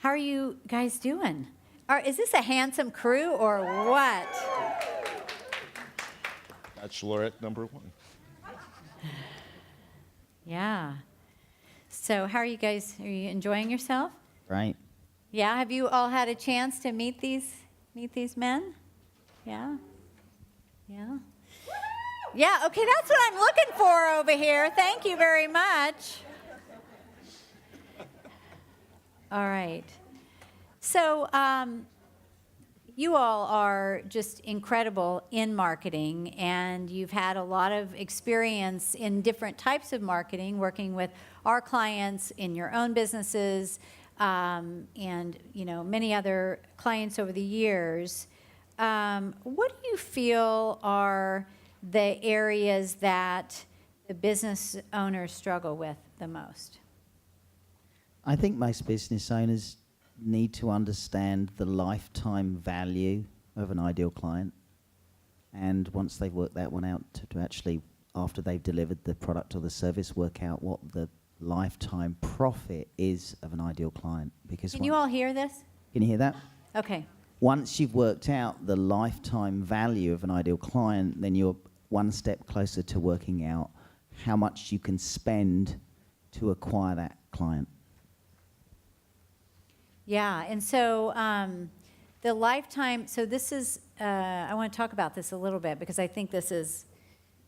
How are you guys doing? Is this a handsome crew or what? Bachelorette number one. Yeah. So how are you guys? Are you enjoying yourself? Right. Yeah. Have you all had a chance to meet these men? Yeah. Yeah. Yeah. Okay, that's what I'm looking for over here. Thank you very much. All right. So you all are just incredible in marketing, and you've had a lot of experience in different types of marketing, working with our clients in your own businesses, and many other clients over the years. What do you feel are the areas that the business owners struggle with the most? I think most business owners need to understand the lifetime value of an ideal client. And once they've worked that one out, to actually, after they've delivered the product or the service, work out what the lifetime profit is of an ideal client. Because Can you all hear this? Can you hear that? Okay. Once you've worked out the lifetime value of an ideal client, then you're one step closer to working out how much you can spend to acquire that client. Yeah, and so the lifetime, so this is, I want to talk about this a little bit because I think this is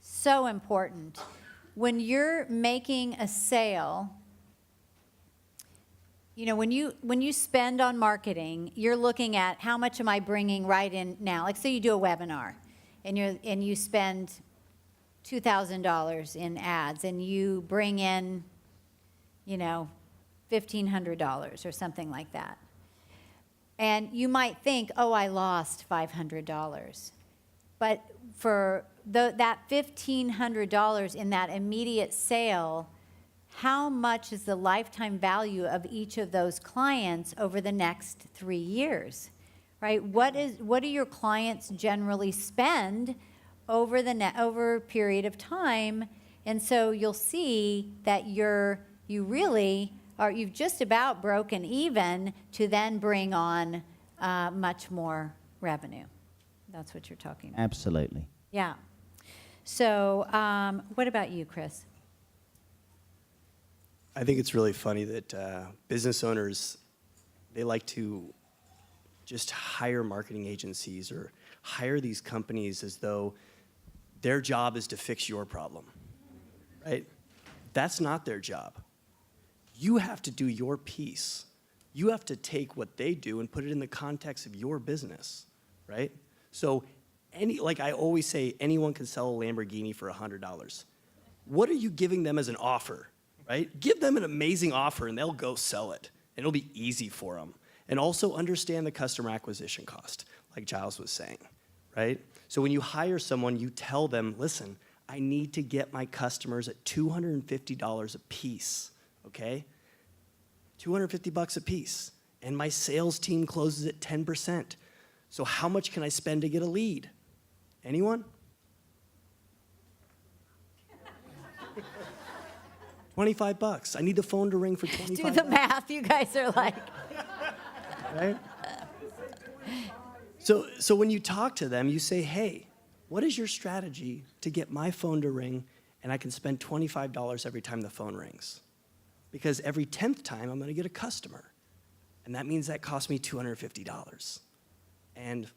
so important. When you're making a sale, when you spend on marketing, you're looking at how much am I bringing right in now. Like, say you do a webinar and you spend $2,000 in ads and you bring in, $1,500 or something like that. And you might think, oh, I lost $500. But for that $1,500 in that immediate sale, how much is the lifetime value of each of those clients over the next 3 years, right? What do your clients generally spend over a period of time? And so you'll see that you've just about broken even to then bring on much more revenue. That's what you're talking about. Absolutely. Yeah. So what about you, Chris? I think it's really funny that business owners, they like to just hire marketing agencies or hire these companies as though their job is to fix your problem, right? That's not their job. You have to do your piece. You have to take what they do and put it in the context of your business, right? So like I always say, anyone can sell a Lamborghini for $100. What are you giving them as an offer, right? Give them an amazing offer and they'll go sell it. And it'll be easy for them. And also understand the customer acquisition cost, like Giles was saying, right? So when you hire someone, you tell them, listen, I need to get my customers at $250 a piece. Okay? $250 a piece. And my sales team closes at 10%. So how much can I spend to get a lead? Anyone? 25 bucks. I need the phone to ring for 25 Do the math. You guys are like. Right? So when you talk to them, you say, hey, what is your strategy to get my phone to ring and I can spend $25 every time the phone rings? Because every 10th time, I'm going to get a customer. And that means that costs me $250. And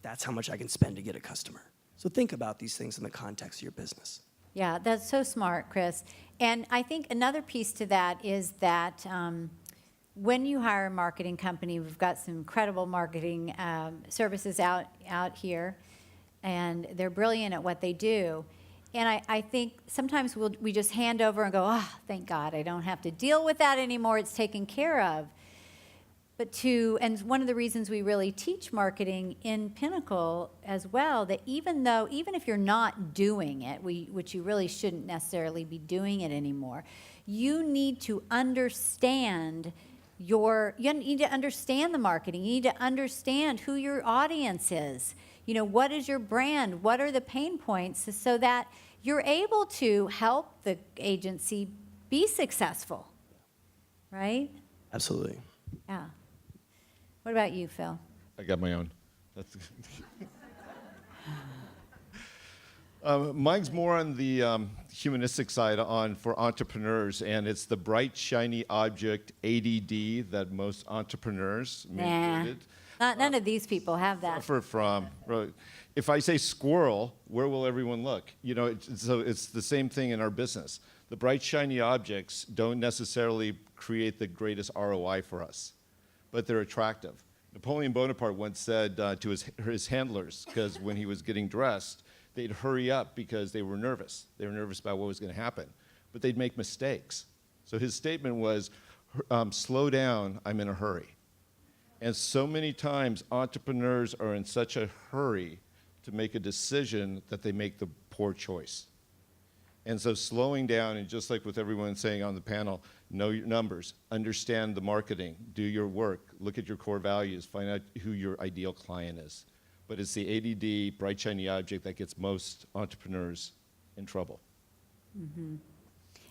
that's how much I can spend to get a customer. So think about these things in the context of your business. Yeah, that's so smart, Chris. And I think another piece to that is that when you hire a marketing company, we've got some incredible marketing services out here, and they're brilliant at what they do. And I think sometimes we just hand over and go, oh, thank God, I don't have to deal with that anymore. It's taken care of. And one of the reasons we really teach marketing in Pinnacle as well, that even if you're not doing it, which you really shouldn't necessarily be doing it anymore, you need to understand you need to understand the marketing. You need to understand who your audience is. What is your brand? What are the pain points so that you're able to help the agency be successful, right? Absolutely. Yeah. What about you, Phil? I got my own. That's mine's more on the humanistic side for entrepreneurs, and it's the bright, shiny object ADD that most entrepreneurs, me Nah. included, None of these people have that. suffer from. Right. If I say squirrel, where will everyone look? You know, so it's the same thing in our business. The bright, shiny objects don't necessarily create the greatest ROI for us, but they're attractive. Napoleon Bonaparte once said to his handlers, because when he was getting dressed, they'd hurry up because they were nervous. They were nervous about what was going to happen, but they'd make mistakes. So his statement was, slow down, I'm in a hurry. And so many times entrepreneurs are in such a hurry to make a decision that they make the poor choice. And so slowing down, and just like with everyone saying on the panel, know your numbers, understand the marketing, do your work, look at your core values, find out who your ideal client is. But it's the ADD, bright, shiny object that gets most entrepreneurs in trouble. Mm-hmm.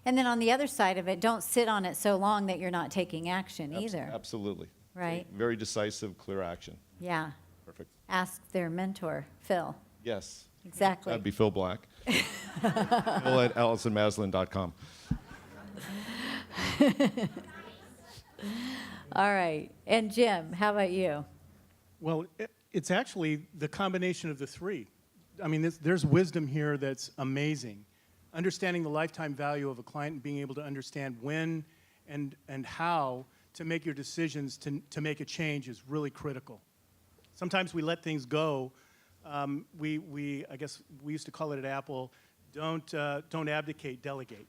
And then on the other side of it, don't sit on it so long that you're not taking action either. Absolutely. Right. Very decisive, clear action. Yeah. Perfect. Ask their mentor, Phil. Yes. Exactly. That'd be Phil Black. Phil at AllisonMaslan.com. All right. And Jim, how about you? Well, it's actually the combination of the three. I mean, there's wisdom here that's amazing. Understanding the lifetime value of a client and being able to understand when and how to make your decisions to make a change is really critical. Sometimes we let things go. I guess we used to call it at Apple, don't abdicate, delegate,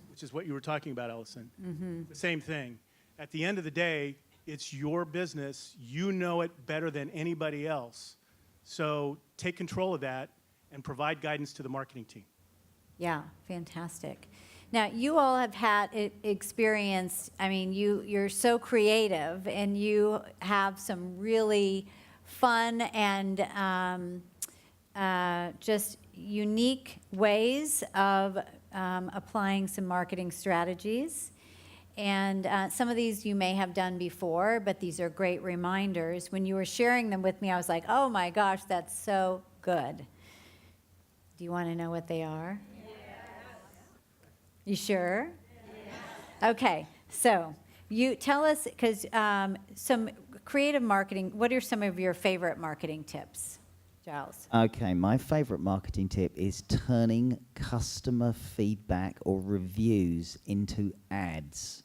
which is what you were talking about, Allison. Mm-hmm. The same thing. At the end of the day, it's your business. You know it better than anybody else. So take control of that and provide guidance to the marketing team. Yeah, fantastic. Now, you all have had experience, I mean, you're so creative, and you have some really fun and just unique ways of applying some marketing strategies. And some of these you may have done before, but these are great reminders. When you were sharing them with me, I was like, oh my gosh, that's so good. Do you want to know what they are? You sure? Yes. Okay, so you tell us, because some creative marketing, what are some of your favorite marketing tips, Giles? Okay, my favorite marketing tip is turning customer feedback or reviews into ads.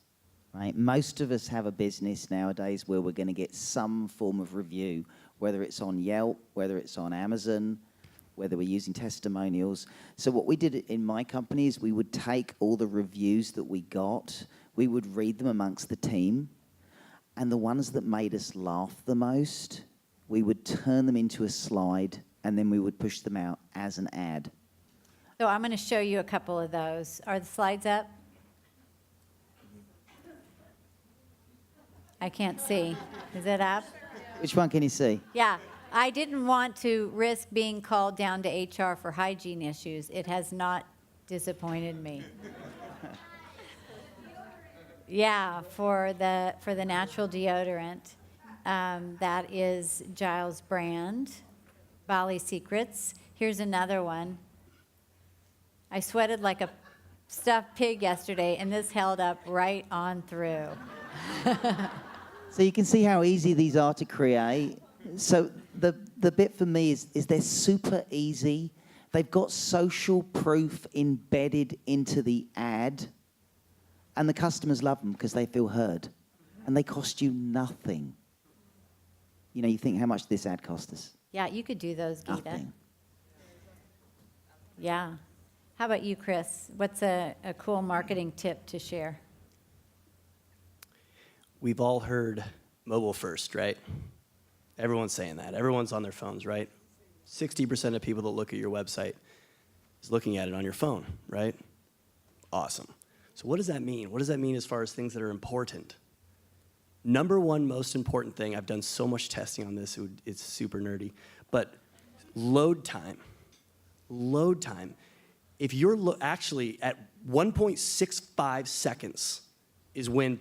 Right? Most of us have a business nowadays where we're going to get some form of review, whether it's on Yelp, whether it's on Amazon, whether we're using testimonials. So what we did in my company is we would take all the reviews that we got, we would read them amongst the team, and the ones that made us laugh the most, we would turn them into a slide, and then we would push them out as an ad. So I'm going to show you a couple of those. Are the slides up? I can't see. Is it up? Which one can you see? Yeah. I didn't want to risk being called down to HR for hygiene issues. It has not disappointed me. Yeah, for the natural deodorant. That is Giles brand, Bali Secrets. Here's another one. I sweated like a stuffed pig yesterday, and this held up right on through. So you can see how easy these are to create. So the bit for me is they're super easy. They've got social proof embedded into the ad, and the customers love them because they feel heard, and they cost you nothing. You know, you think, how much did this ad cost us? Yeah, you could do those, Geeta. Nothing. Yeah. How about you, Chris? What's a cool marketing tip to share? We've all heard mobile first, right? Everyone's saying that. Everyone's on their phones, right? 60% of people that look at your website is looking at it on your phone, right? Awesome. So what does that mean? What does that mean as far as things that are important? Number one most important thing, I've done so much testing on this, it's super nerdy, but load time. Load time. If you're actually at 1.65 seconds is when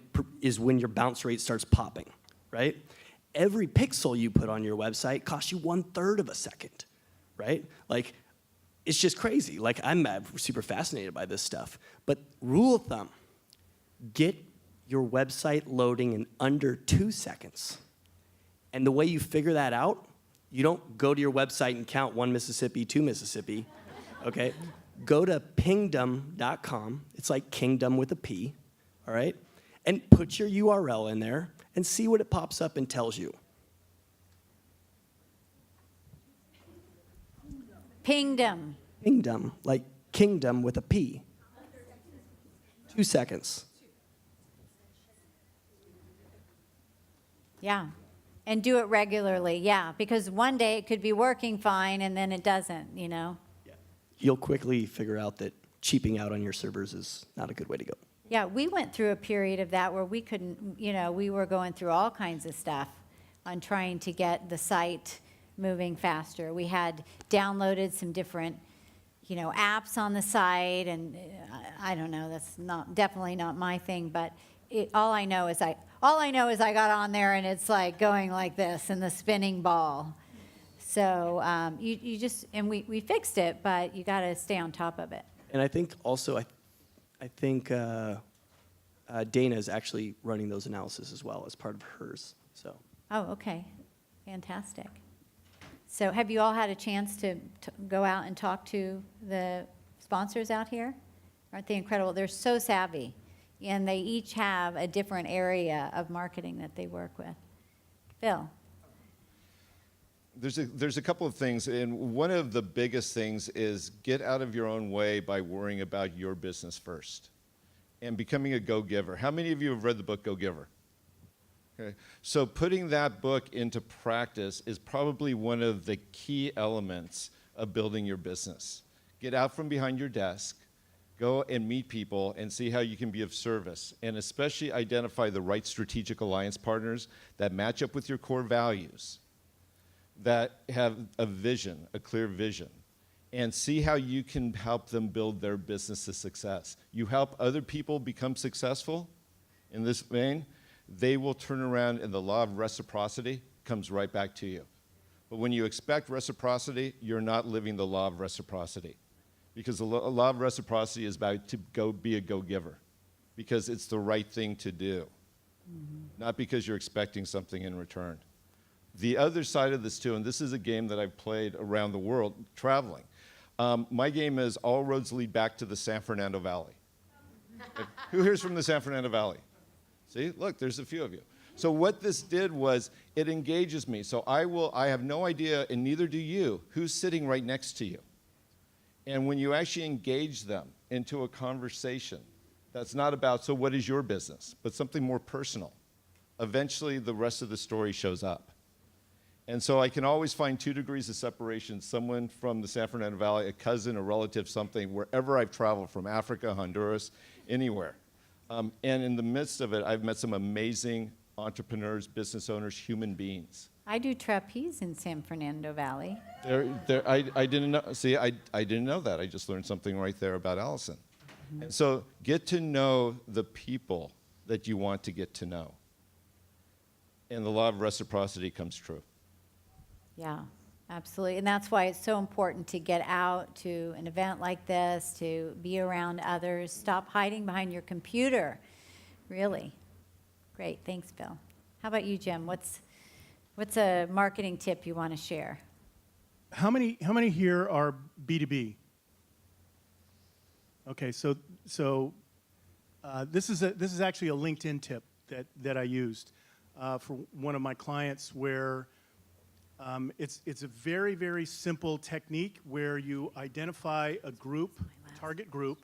your bounce rate starts popping, right? every pixel you put on your website costs you 1/3 of a second, right? Like, it's just crazy. Like, I'm super fascinated by this stuff. But rule of thumb, get your website loading in under 2 seconds. And the way you figure that out, you don't go to your website and count 1 Mississippi, 2 Mississippi, okay? Go to pingdom.com. It's like kingdom with a P, all right? And put your URL in there and see what it pops up and tells you. Pingdom. Kingdom, like kingdom with a P. 2 seconds. Yeah. And do it regularly, yeah, because one day it could be working fine and then it doesn't, you know? Yeah. You'll quickly figure out that cheaping out on your servers is not a good way to go. Yeah, we went through a period of that where we couldn't, you know, we were going through all kinds of stuff on trying to get the site moving faster. We had downloaded some different, you know, apps on the site, and I don't know, that's definitely not my thing, but all I know is I got on there and it's like going like this in the spinning ball. So you just, and we fixed it, but you got to stay on top of it. And I think also, I think Dana is actually running those analysis as well as part of hers. So. Oh, okay. Fantastic. So have you all had a chance to go out and talk to the sponsors out here? Aren't they incredible? They're so savvy, and they each have a different area of marketing that they work with. Phil? There's a couple of things, and one of the biggest things is get out of your own way by worrying about your business first and becoming a go-giver. How many of you have read the book Go-Giver? Okay. So putting that book into practice is probably one of the key elements of building your business. Get out from behind your desk, go and meet people and see how you can be of service, and especially identify the right strategic alliance partners that match up with your core values, that have a vision, a clear vision, and see how you can help them build their business to success. You help other people become successful in this vein, they will turn around and the law of reciprocity comes right back to you. But when you expect reciprocity, you're not living the law of reciprocity. Because the law of reciprocity is about to go be a go-giver. Because it's the right thing to do. Not because you're expecting something in return. The other side of this too, and this is a game that I've played around the world, traveling. My game is all roads lead back to the San Fernando Valley. Who here's from the San Fernando Valley? See, look, there's a few of you. So what this did was it engages me. So I have no idea, and neither do you, who's sitting right next to you. And when you actually engage them into a conversation, that's not about, so what is your business, but something more personal. Eventually, the rest of the story shows up. And so I can always find 2 degrees of separation, someone from the San Fernando Valley, a cousin, a relative, something, wherever I've traveled, from Africa, Honduras, anywhere. And in the midst of it, I've met some amazing entrepreneurs, business owners, human beings. I do trapeze in San Fernando Valley. I didn't know. See, I didn't know that. I just learned something right there about Allison. And so get to know the people that you want to get to know. And the law of reciprocity comes true. Yeah, absolutely. And that's why it's so important to get out to an event like this, to be around others. Stop hiding behind your computer. Really. Great. Thanks, Bill. How about you, Jim? What's a marketing tip you want to share? How many here are B2B? Okay, so this is actually a LinkedIn tip that I used for one of my clients, where it's a very, very simple technique where you identify a group, target group,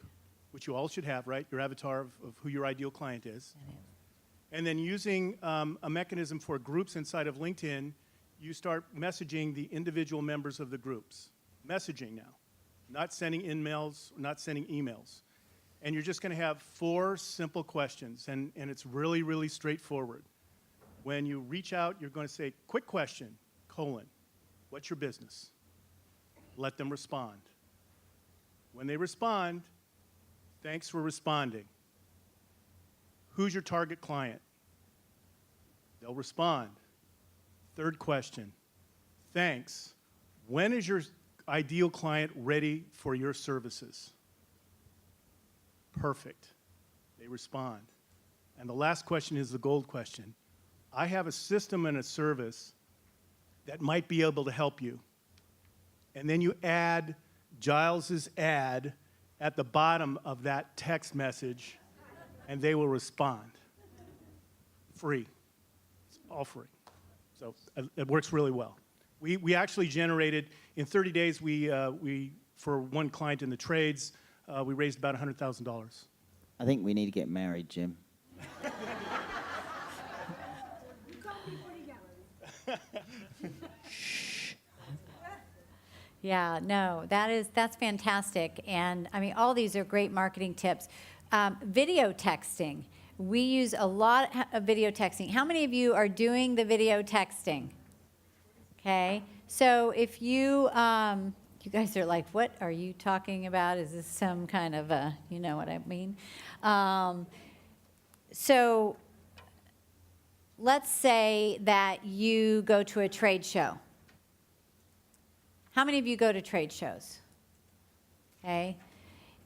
which you all should have, right? Your avatar of who your ideal client is. And then using a mechanism for groups inside of LinkedIn, you start messaging the individual members of the groups. Messaging now, not sending emails, not sending emails. And you're just going to have 4 simple questions, and it's really, really straightforward. When you reach out, you're going to say, quick question, : what's your business? Let them respond. When they respond, thanks for responding. Who's your target client? They'll respond. Third question. Thanks. When is your ideal client ready for your services? Perfect. They respond. And the last question is the gold question. I have a system and a service that might be able to help you. And then you add Giles's ad at the bottom of that text message, and they will respond. Free. It's all free. So it works really well. We actually generated, in 30 days, for one client in the trades, we raised about $100,000. I think we need to get married, Jim. Yeah, no, that's fantastic. And I mean, all these are great marketing tips. Video texting. We use a lot of video texting. How many of you are doing the video texting? Okay, so if you, you guys are like, what are you talking about? Is this some kind of a, you know what I mean? So let's say that you go to a trade show. How many of you go to trade shows? Okay.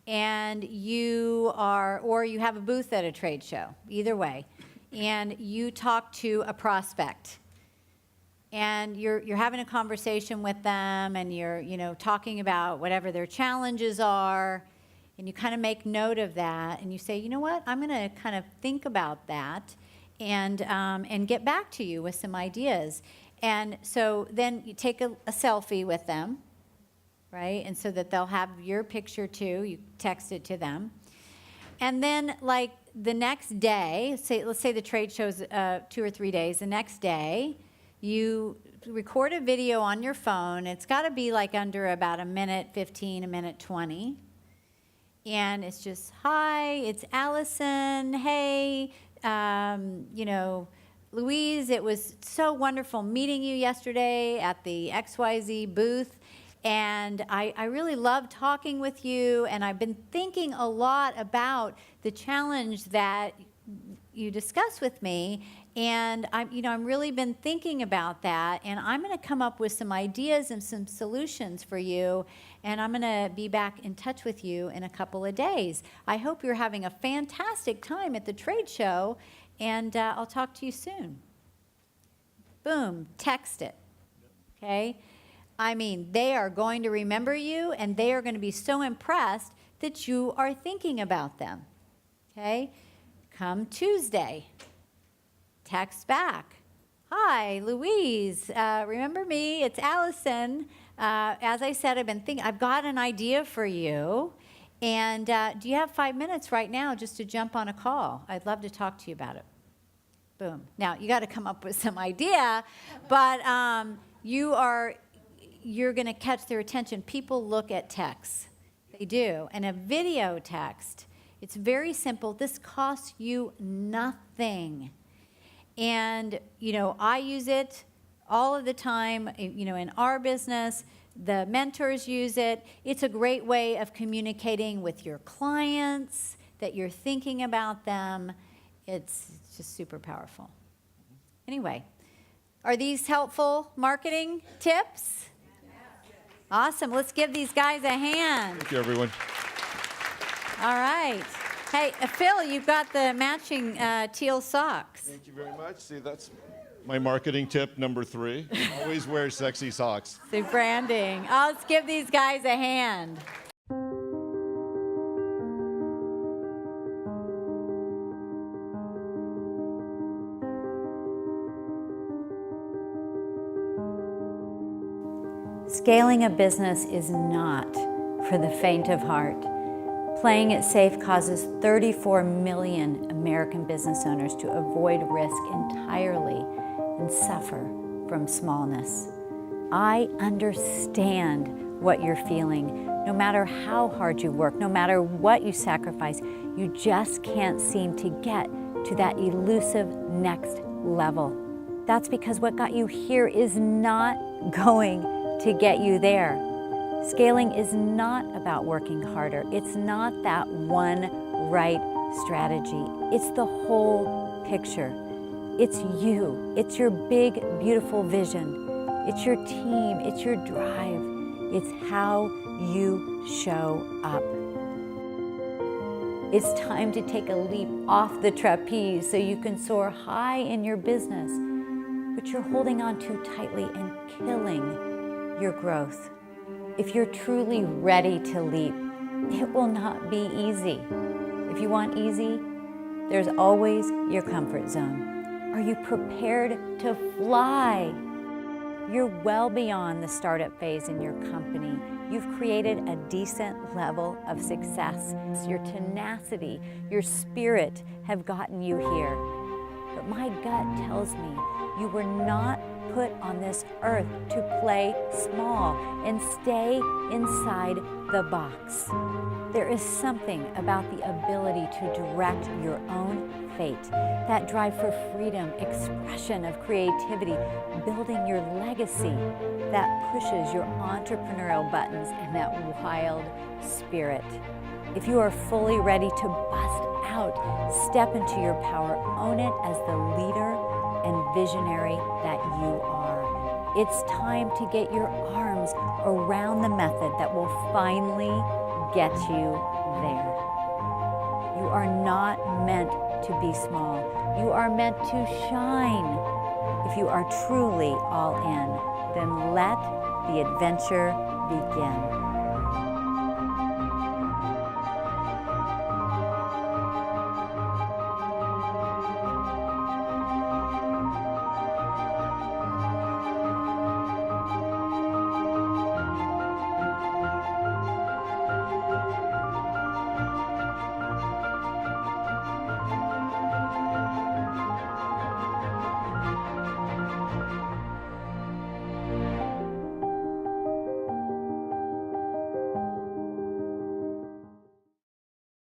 And you are, or you have a booth at a trade show, either way, and you talk to a prospect. And you're having a conversation with them, and you're, you know, talking about whatever their challenges are, and you kind of make note of that, and you say, you know what, I'm going to kind of think about that and get back to you with some ideas. And so then you take a selfie with them, right? And so that they'll have your picture too. You text it to them. And then like the next day, let's say the trade show's 2 or 3 days. The next day, you record a video on your phone. It's got to be like under about 1:15, 1:20. And it's just, hi, it's Allison. Hey, you know, Louise, it was so wonderful meeting you yesterday at the XYZ booth, and I really loved talking with you, and I've been thinking a lot about the challenge that you discussed with me, and I'm really been thinking about that, and I'm going to come up with some ideas and some solutions for you, and I'm going to be back in touch with you in a couple of days. I hope you're having a fantastic time at the trade show, and I'll talk to you soon. Boom, text it, okay? I mean, they are going to remember you, and they are going to be so impressed that you are thinking about them, okay? Come Tuesday, text back. Hi, Louise, remember me? It's Allison. As I said, I've got an idea for you. And do you have 5 minutes right now just to jump on a call? I'd love to talk to you about it. Boom. Now, you got to come up with some idea, but you're going to catch their attention. People look at texts. They do. And a video text, it's very simple. This costs you nothing. And, you know, I use it all of the time, you know, in our business. The mentors use it. It's a great way of communicating with your clients, that you're thinking about them. It's just super powerful. Anyway, are these helpful marketing tips? Awesome. Let's give these guys a hand. Thank you, everyone. All right. Hey, Phil, you've got the matching teal socks. Thank you very much. See, that's my marketing tip number 3. Always wear sexy socks. So branding. Let's give these guys a hand. Scaling a business is not for the faint of heart. Playing it safe causes 34 million American business owners to avoid risk entirely and suffer from smallness. I understand what you're feeling. No matter how hard you work, no matter what you sacrifice, you just can't seem to get to that elusive next level. That's because what got you here is not going to get you there. Scaling is not about working harder. It's not that one right strategy. It's the whole picture. It's you. It's your big, beautiful vision. It's your team. It's your drive. It's how you show up. It's time to take a leap off the trapeze so you can soar high in your business, but you're holding on too tightly and killing your growth. If you're truly ready to leap, it will not be easy. If you want easy, there's always your comfort zone. Are you prepared to fly? You're well beyond the startup phase in your company. You've created a decent level of success. Your tenacity, your spirit have gotten you here. But my gut tells me you were not put on this earth to play small and stay inside the box. There is something about the ability to direct your own fate, that drive for freedom, expression of creativity, building your legacy, that pushes your entrepreneurial buttons and that wild spirit. If you are fully ready to bust out, step into your power, own it as the leader and visionary that you are. It's time to get your arms around the method that will finally get you there. You are not meant to be small. You are meant to shine. If you are truly all in, then let the adventure begin.